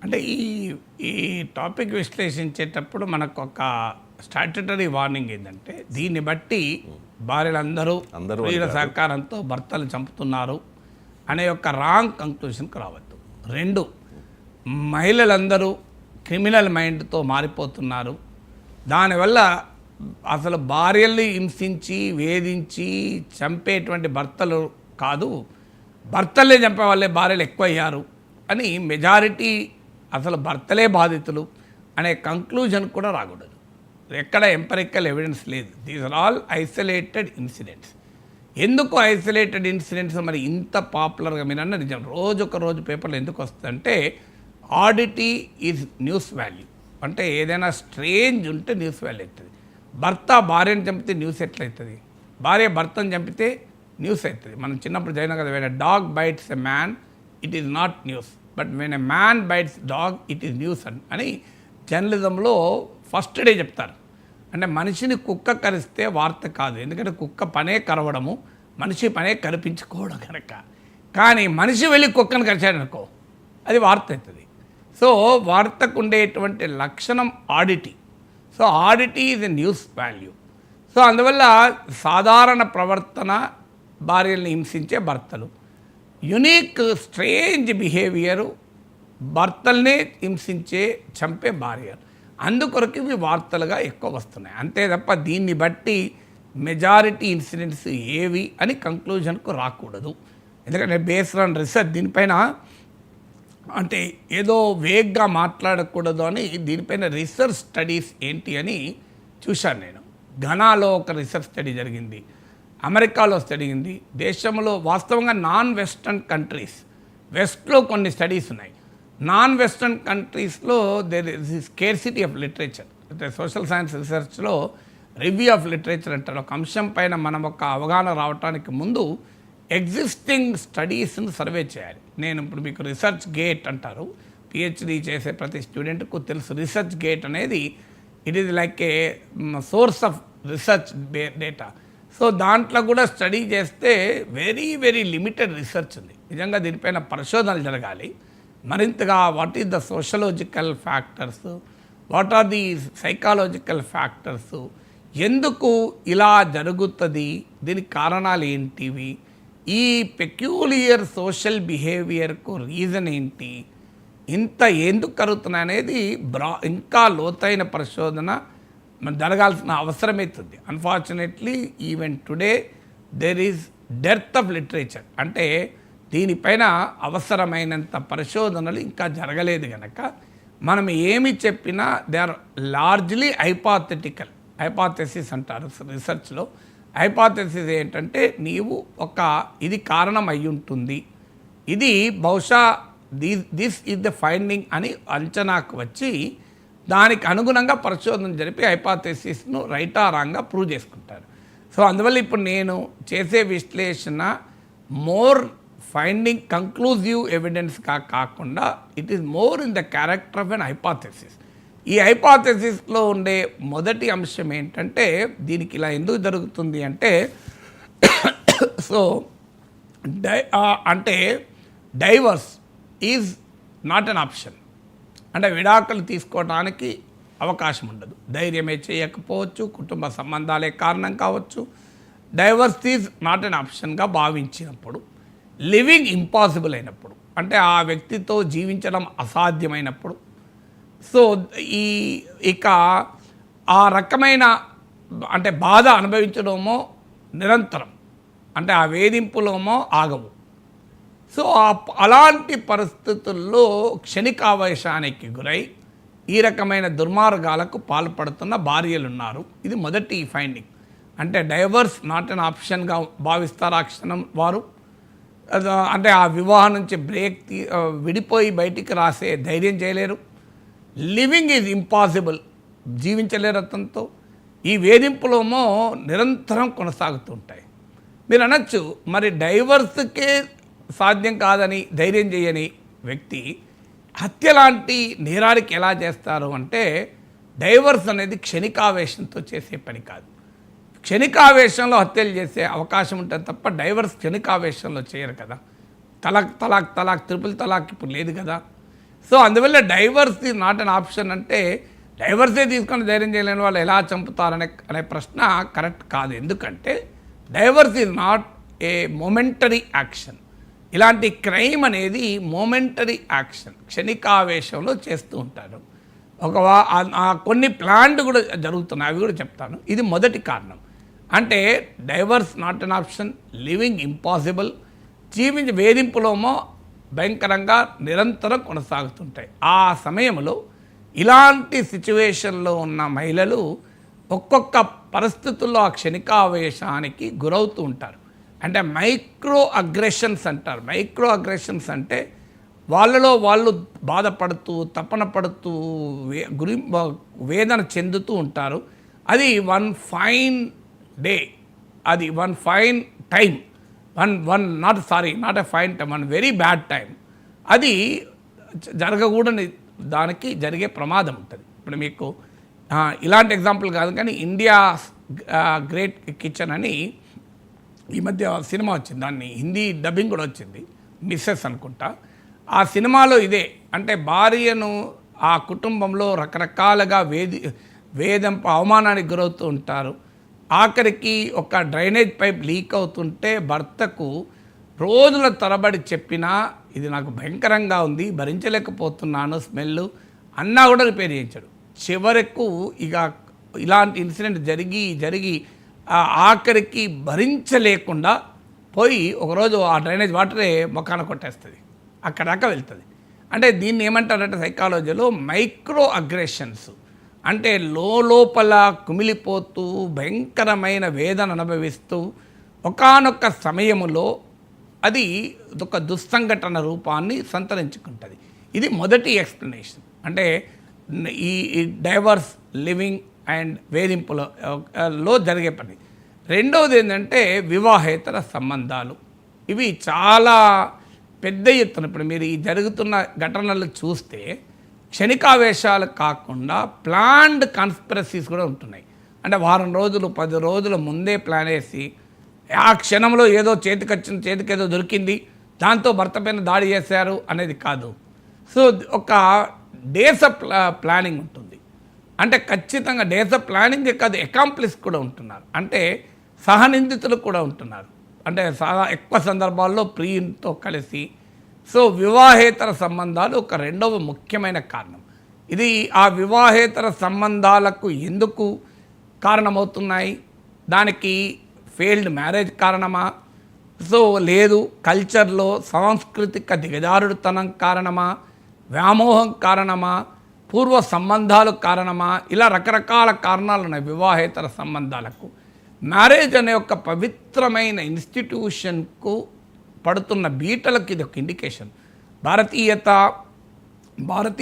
అంటే ఈ ఈ టాపిక్ విశ్లేషించేటప్పుడు మనకు ఒక స్టాట్యుటరీ వార్నింగ్ ఏంటంటే దీన్ని బట్టి భార్యలందరూ వీళ్ళ సహకారంతో భర్తలు చంపుతున్నారు అనే ఒక రాంగ్ కంక్లూషన్కి రావద్దు. 2, మహిళలందరూ క్రిమినల్ మైండ్తో మారిపోతున్నారు. దానివల్ల అసలు భార్యల్ని హింసించి వేధించి చంపేటువంటి భర్తలు కాదు, భర్తలే చంపే వాళ్ళే భార్యలు ఎక్కువ అయ్యారు అని మెజారిటీ అసలు భర్తలే బాధితులు అనే కంక్లూజన్ కూడా రాకూడదు. ఎక్కడ ఎంపరికల్ ఎవిడెన్స్ లేదు. These are all isolated incidents. ఎందుకు ఐసోలేటెడ్ ఇన్సిడెంట్స్ మరి ఇంత పాపులర్గా మీరు అన్న నిజం రోజు పేపర్లో ఎందుకు వస్తుందంటే ఆడిటీ ఈజ్ న్యూస్ వాల్యూ. అంటే ఏదైనా స్ట్రేంజ్ ఉంటే న్యూస్ వాల్యూ అవుతుంది. భర్త భార్యను చంపితే న్యూస్ ఎట్లయితుంది? భార్య భర్తను చంపితే న్యూస్ అవుతుంది. మనం చిన్నప్పుడు చదివినా కదా, when a dog bites a man it is not news, but when a man bites dog it is news అని జర్నలిజంలో ఫస్ట్ డే చెప్తారు. అంటే మనిషిని కుక్క కరిస్తే వార్త కాదు, ఎందుకంటే కుక్క పనే కరవడము, మనిషి పనే కరిపించుకోవడం కనుక. కానీ మనిషి వెళ్ళి కుక్కను కరిచాడనుకో అది వార్త అవుతుంది. సో వార్తకు ఉండేటువంటి లక్షణం oddity. So oddity is a news value. So అందువల్ల సాధారణ ప్రవర్తన భార్యల్ని హింసించే భర్తలు, యునిక్ స్ట్రేంజ్ బిహేవియరు భర్తల్ని హింసించే చంపే భార్యలు, అందుకొరకు ఇవి వార్తలుగా ఎక్కువ వస్తున్నాయి. అంతే తప్ప దీన్ని బట్టి మెజారిటీ ఇన్సిడెంట్స్ ఏవి అని కంక్లూజన్కు రాకూడదు. ఎందుకంటే బేస్డ్ ఆన్ రీసెర్చ్ దీనిపైన అంటే ఏదో వేగ్గా మాట్లాడకూడదు అని దీనిపైన రీసెర్చ్ స్టడీస్ ఏంటి అని చూశాను నేను. ఘనాలో ఒక రీసెర్చ్ స్టడీ జరిగింది, అమెరికాలో స్టడీ ఉంది, దేశంలో వాస్తవంగా నాన్ వెస్టర్న్ కంట్రీస్, వెస్ట్లో కొన్ని స్టడీస్ ఉన్నాయి. నాన్ వెస్టర్న్ కంట్రీస్లో there is scarcity of literature. అంటే సోషల్ సైన్స్ రీసెర్చ్లో రివ్యూ ఆఫ్ లిటరేచర్ అంటారు. ఒక అంశం పైన మనం ఒక అవగాహన రావడానికి ముందు ఎగ్జిస్టింగ్ స్టడీస్ని సర్వే చేయాలి. నేను ఇప్పుడు మీకు రీసెర్చ్ గేట్ అంటారు, పిహెచ్డి చేసే ప్రతి స్టూడెంట్కు తెలుసు. రీసెర్చ్ గేట్ అనేది it is like A source of research data. So దాంట్లో కూడా స్టడీ చేస్తే వెరీ లిమిటెడ్ రీసెర్చ్ ఉంది. నిజంగా దీనిపైన పరిశోధనలు జరగాలి మరింతగా. What is the sociological factors, what are the psychological factors, ఎందుకు ఇలా జరుగుతుంది, దీనికి కారణాలు ఏంటివి, ఈ పెక్యూలియర్ సోషల్ బిహేవియర్కు రీజన్ ఏంటి, ఇంత ఎందుకు కలుగుతున్నాయి అనేది ఇంకా లోతైన పరిశోధన జరగాల్సిన అవసరమవుతుంది. Unfortunately even today there is dearth of literature. అంటే దీనిపైన అవసరమైనంత పరిశోధనలు ఇంకా జరగలేదు కనుక మనం ఏమి చెప్పినా దే ఆర్ లార్జ్లీ హైపాథెసిస్ అంటారు రీసెర్చ్లో. హైపాథెసిస్ ఏంటంటే నీవు ఒక ఇది కారణం అయి ఉంటుంది, ఇది బహుశా దిస్ ఈజ్ ద ఫైండింగ్ అని అంచనాకు వచ్చి దానికి అనుగుణంగా పరిశోధన జరిపి హైపాథెసిస్ను రైటా రాంగ్గా ప్రూవ్ చేసుకుంటారు. సో అందువల్ల ఇప్పుడు నేను చేసే విశ్లేషణ మోర్ ఫైండింగ్ కంక్లూజివ్ ఎవిడెన్స్గా కాకుండా it is more in the character of an hypothesis. ఈ హైపాథెసిస్లో ఉండే మొదటి అంశం ఏంటంటే దీనికి ఇలా ఎందుకు జరుగుతుంది అంటే సో అంటే divorce is not an option. అంటే విడాకులు తీసుకోవడానికి అవకాశం ఉండదు, ధైర్యమే చేయకపోవచ్చు, కుటుంబ సంబంధాలే కారణం కావచ్చు. డైవర్స్ ఈజ్ నాట్ అన్ ఆప్షన్గా భావించినప్పుడు, లివింగ్ ఇంపాసిబుల్ అయినప్పుడు, అంటే ఆ వ్యక్తితో జీవించడం అసాధ్యమైనప్పుడు, సో ఇక ఆ రకమైన అంటే బాధ అనుభవించడమో నిరంతరం, అంటే ఆ వేధింపులోమో ఆగవు. సో అలాంటి పరిస్థితుల్లో క్షణికావేశానికి గురై ఈ రకమైన దుర్మార్గాలకు పాల్పడుతున్న భార్యలు ఉన్నారు. ఇది మొదటి ఫైండింగ్. అంటే డైవర్స్ నాట్ అన్ ఆప్షన్గా భావిస్తారు ఆ క్షణం వారు. అంటే ఆ వివాహం నుంచి విడిపోయి బయటికి రాసే ధైర్యం చేయలేరు. లివింగ్ ఈజ్ ఇంపాసిబుల్, జీవించలేరు అతనితో. ఈ వేధింపులోమో నిరంతరం కొనసాగుతూ ఉంటాయి. మీరు అనొచ్చు మరి డైవర్స్కే సాధ్యం కాదని ధైర్యం చేయని వ్యక్తి హత్య లాంటి నేరానికి ఎలా చేస్తారు అంటే డైవర్స్ అనేది క్షణికావేశంతో చేసే పని కాదు. క్షణికావేశంలో హత్యలు చేసే అవకాశం ఉంటుంది తప్ప డైవర్స్ క్షణికావేశంలో చేయరు కదా. తలాక్ ట్రిపుల్ తలాక్ ఇప్పుడు లేదు కదా. సో అందువల్ల divorce is not an option అంటే డైవర్సే తీసుకొని ధైర్యం చేయలేని వాళ్ళు ఎలా చంపుతారనే ప్రశ్న కరెక్ట్ కాదు. ఎందుకంటే divorce is not a momentary action. ఇలాంటి క్రైమ్ అనేది మొమెంటరీ యాక్షన్, క్షణికావేశంలో చేస్తూ ఉంటారు. కొన్ని ప్లాన్డ్ కూడా జరుగుతున్నాయి, అవి కూడా చెప్తాను. ఇది మొదటి కారణం. అంటే divorce not an option, living impossible, జీవించి వేధింపులోమో భయంకరంగా నిరంతరం కొనసాగుతుంటాయి. ఆ సమయంలో ఇలాంటి సిచ్యువేషన్లో ఉన్న మహిళలు ఒక్కొక్క పరిస్థితుల్లో ఆ క్షణికావేశానికి గురవుతూ ఉంటారు. అంటే మైక్రో అగ్రెషన్స్ అంటారు. మైక్రో అగ్రెషన్స్ అంటే వాళ్ళలో వాళ్ళు బాధపడుతూ తపన పడుతూ వేదన చెందుతూ ఉంటారు. అది వన్ ఫైన్ డే, అది one fine time, not a fine time, one very bad time, అది జరగకూడని దానికి జరిగే ప్రమాదం ఉంటుంది. ఇప్పుడు మీకు ఇలాంటి ఎగ్జాంపుల్ కాదు కానీ ఇండియా గ్రేట్ కిచెన్ అని ఈ మధ్య సినిమా వచ్చింది, దాన్ని హిందీ డబ్బింగ్ కూడా వచ్చింది, మిస్సెస్ అనుకుంటా. ఆ సినిమాలో ఇదే, అంటే భార్యను ఆ కుటుంబంలో రకరకాలుగా వేధింపు అవమానానికి గురవుతూ ఉంటారు. ఆఖరికి ఒక డ్రైనేజ్ పైప్ లీక్ అవుతుంటే భర్తకు రోజుల తరబడి చెప్పినా ఇది నాకు భయంకరంగా ఉంది, భరించలేకపోతున్నాను స్మెల్ అన్నా కూడా రిపేర్ చేయించాడు. చివరకు ఇక ఇలాంటి ఇన్సిడెంట్ జరిగి ఆఖరికి భరించలేకుండా పోయి ఒకరోజు ఆ డ్రైనేజ్ వాటరే మొఖాన కొట్టేస్తుంది, అక్కడ దాకా వెళ్తుంది. అంటే దీన్ని ఏమంటారంటే సైకాలజీలో మైక్రో అగ్రెషన్స్. అంటే లోపల కుమిలిపోతూ భయంకరమైన వేదన అనుభవిస్తూ ఒకానొక సమయములో అది ఒక దుస్సంఘటన రూపాన్ని సంతరించుకుంటుంది. ఇది మొదటి ఎక్స్ప్లెనేషన్. అంటే ఈ డైవర్స్, లివింగ్ అండ్ వేధింపులో జరిగే పని. రెండవది ఏంటంటే వివాహేతర సంబంధాలు. ఇవి చాలా పెద్ద ఎత్తున ఇప్పుడు మీరు ఈ జరుగుతున్న ఘటనలు చూస్తే క్షణికావేశాలు కాకుండా ప్లాన్డ్ కాన్స్పిరసీస్ కూడా ఉంటున్నాయి. అంటే వారం రోజులు 10 రోజుల ముందే ప్లాన్ వేసి ఆ క్షణంలో ఏదో చేతికేదో దొరికింది దాంతో భర్త పైన దాడి చేశారు అనేది కాదు. సో ఒక డేస్ ఆఫ్ ప్లానింగ్ ఉంటుంది. అంటే ఖచ్చితంగా డేస్ ఆఫ్ ప్లానింగే కాదు, అకాంప్లిస్ కూడా ఉంటున్నారు, అంటే సహనిందితులు కూడా ఉంటున్నారు. అంటే ఎక్కువ సందర్భాల్లో ప్రియుతో కలిసి. సో వివాహేతర సంబంధాలు ఒక రెండవ ముఖ్యమైన కారణం. ఇది ఆ వివాహేతర సంబంధాలకు ఎందుకు కారణమవుతున్నాయి? దానికి ఫెయిల్డ్ మ్యారేజ్ కారణమా? సో లేదు, కల్చర్లో సాంస్కృతిక దిగజారుడుతనం కారణమా? వ్యామోహం కారణమా? పూర్వ సంబంధాలు కారణమా? ఇలా రకరకాల కారణాలు ఉన్నాయి వివాహేతర సంబంధాలకు. మ్యారేజ్ అనే ఒక పవిత్రమైన ఇన్స్టిట్యూషన్కు పడుతున్న బీటలకు ఇది ఒక ఇండికేషన్. భారతీయ